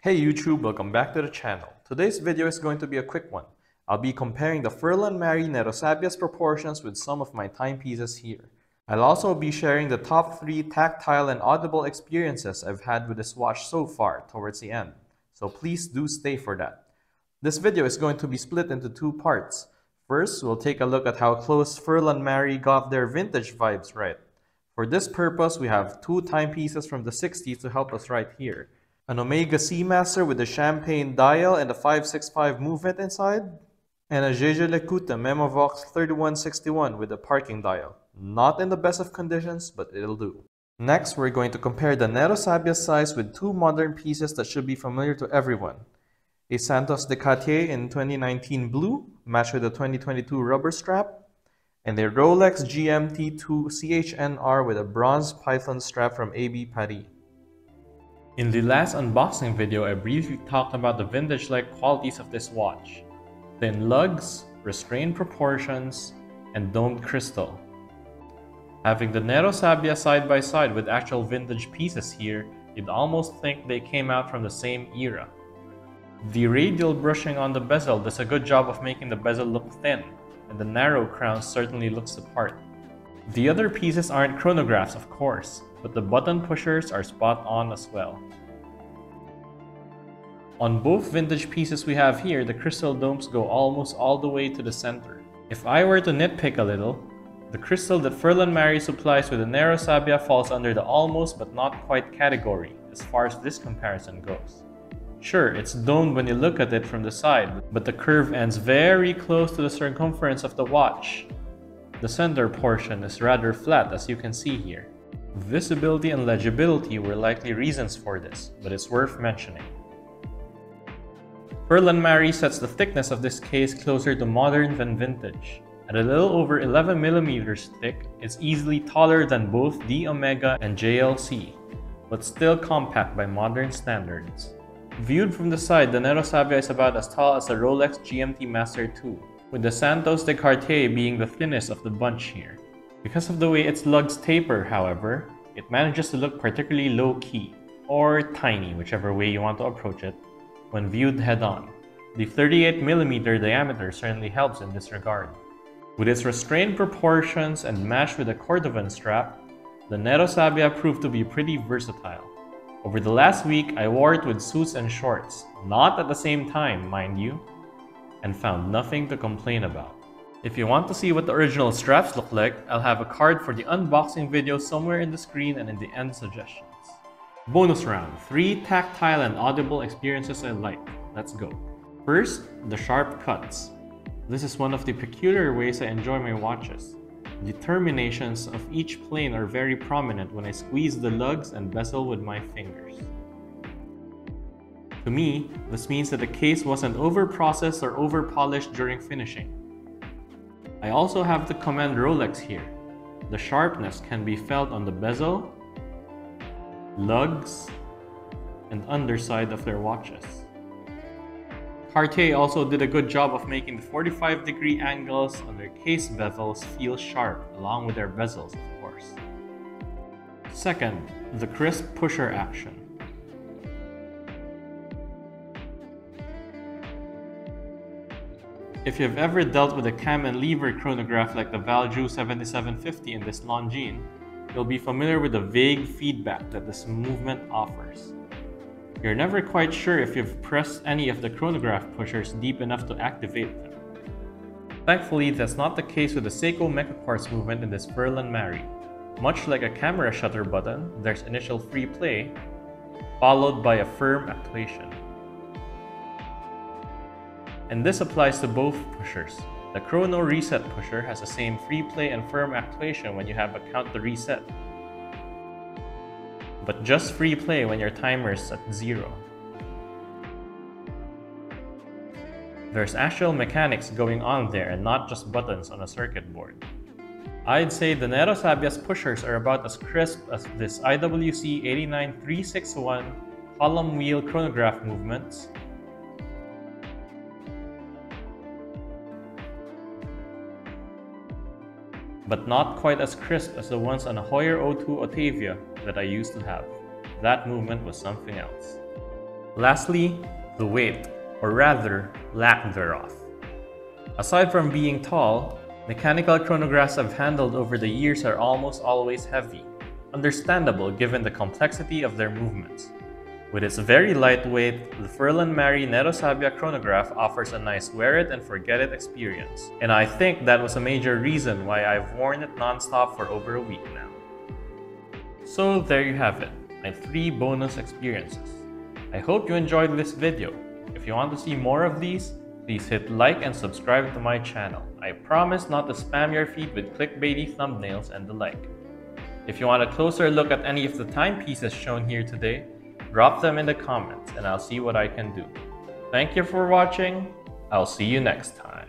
Hey YouTube, welcome back to the channel. Today's video is going to be a quick one. I'll be comparing the Furlan Marri Nero Sabbia's proportions with some of my timepieces here. I'll also be sharing the top 3 tactile and audible experiences I've had with this watch so far towards the end. So please do stay for that. This video is going to be split into 2 parts. First, we'll take a look at how close Furlan Marri got their vintage vibes right. For this purpose, we have 2 timepieces from the 60s to help us right here. An Omega Seamaster with a champagne dial and a 565 movement inside, and a Jaeger LeCoultre Memovox 3161 with a parking dial. Not in the best of conditions, but it'll do. Next, we're going to compare the Nero Sabbia size with 2 modern pieces that should be familiar to everyone. A Santos de Cartier in 2019 blue, matched with a 2022 rubber strap, and a Rolex GMT2 CHNR with a bronze python strap from AB Paris. In the last unboxing video, I briefly talked about the vintage-like qualities of this watch. Thin lugs, restrained proportions, and domed crystal. Having the Nero Sabbia side by side with actual vintage pieces here, you'd almost think they came out from the same era. The radial brushing on the bezel does a good job of making the bezel look thin, and the narrow crown certainly looks the part. The other pieces aren't chronographs, of course, but the button pushers are spot on as well. On both vintage pieces we have here, the crystal domes go almost all the way to the center. If I were to nitpick a little, the crystal that Furlan Marri supplies with the Nero Sabbia falls under the almost but not quite category as far as this comparison goes. Sure, it's domed when you look at it from the side, but the curve ends very close to the circumference of the watch. The center portion is rather flat, as you can see here. Visibility and legibility were likely reasons for this, but it's worth mentioning. Furlan Marri sets the thickness of this case closer to modern than vintage. At a little over 11mm thick, it's easily taller than both the Omega and JLC, but still compact by modern standards. Viewed from the side, the Nero Sabbia is about as tall as a Rolex GMT Master 2, with the Santos de Cartier being the thinnest of the bunch here. Because of the way its lugs taper, however, it manages to look particularly low-key, or tiny, whichever way you want to approach it, when viewed head-on. The 38mm diameter certainly helps in this regard. With its restrained proportions and matched with a Cordovan strap, the Nero Sabbia proved to be pretty versatile. Over the last week, I wore it with suits and shorts, not at the same time, mind you, and found nothing to complain about. If you want to see what the original straps look like, I'll have a card for the unboxing video somewhere in the screen and in the end suggestions. Bonus round, 3 tactile and audible experiences I like. Let's go. First, the sharp cuts. This is one of the peculiar ways I enjoy my watches. The terminations of each plane are very prominent when I squeeze the lugs and bezel with my fingers. To me, this means that the case wasn't over-processed or over-polished during finishing. I also have to commend Rolex here. The sharpness can be felt on the bezel, lugs, and underside of their watches. Cartier also did a good job of making the 45-degree angles on their case bezels feel sharp, along with their bezels, of course. Second, the crisp pusher action. If you've ever dealt with a cam and lever chronograph like the Valjoux 7750 in this Longines, you'll be familiar with the vague feedback that this movement offers. You're never quite sure if you've pressed any of the chronograph pushers deep enough to activate them. Thankfully, that's not the case with the Seiko Mecha Quartz movement in this Furlan Marri. Much like a camera shutter button, there's initial free play, followed by a firm actuation. And this applies to both pushers. The chrono reset pusher has the same free play and firm actuation when you have a count to reset, but just free play when your timer is at 0. There's actual mechanics going on there and not just buttons on a circuit board. I'd say the Nero Sabbia's pushers are about as crisp as this IWC 89361 column wheel chronograph movements, but not quite as crisp as the ones on a Heuer 02 Otavia that I used to have. That movement was something else. Lastly, the weight, or rather, lack thereof. Aside from being tall, mechanical chronographs I've handled over the years are almost always heavy, understandable given the complexity of their movements. With its very lightweight, the Furlan Marri Nero Sabbia chronograph offers a nice wear it and forget it experience, and I think that was a major reason why I've worn it non-stop for over a week now. So there you have it, my 3 bonus experiences. I hope you enjoyed this video. If you want to see more of these, please hit like and subscribe to my channel. I promise not to spam your feed with clickbaity thumbnails and the like. If you want a closer look at any of the timepieces shown here today, drop them in the comments and I'll see what I can do. Thank you for watching. I'll see you next time.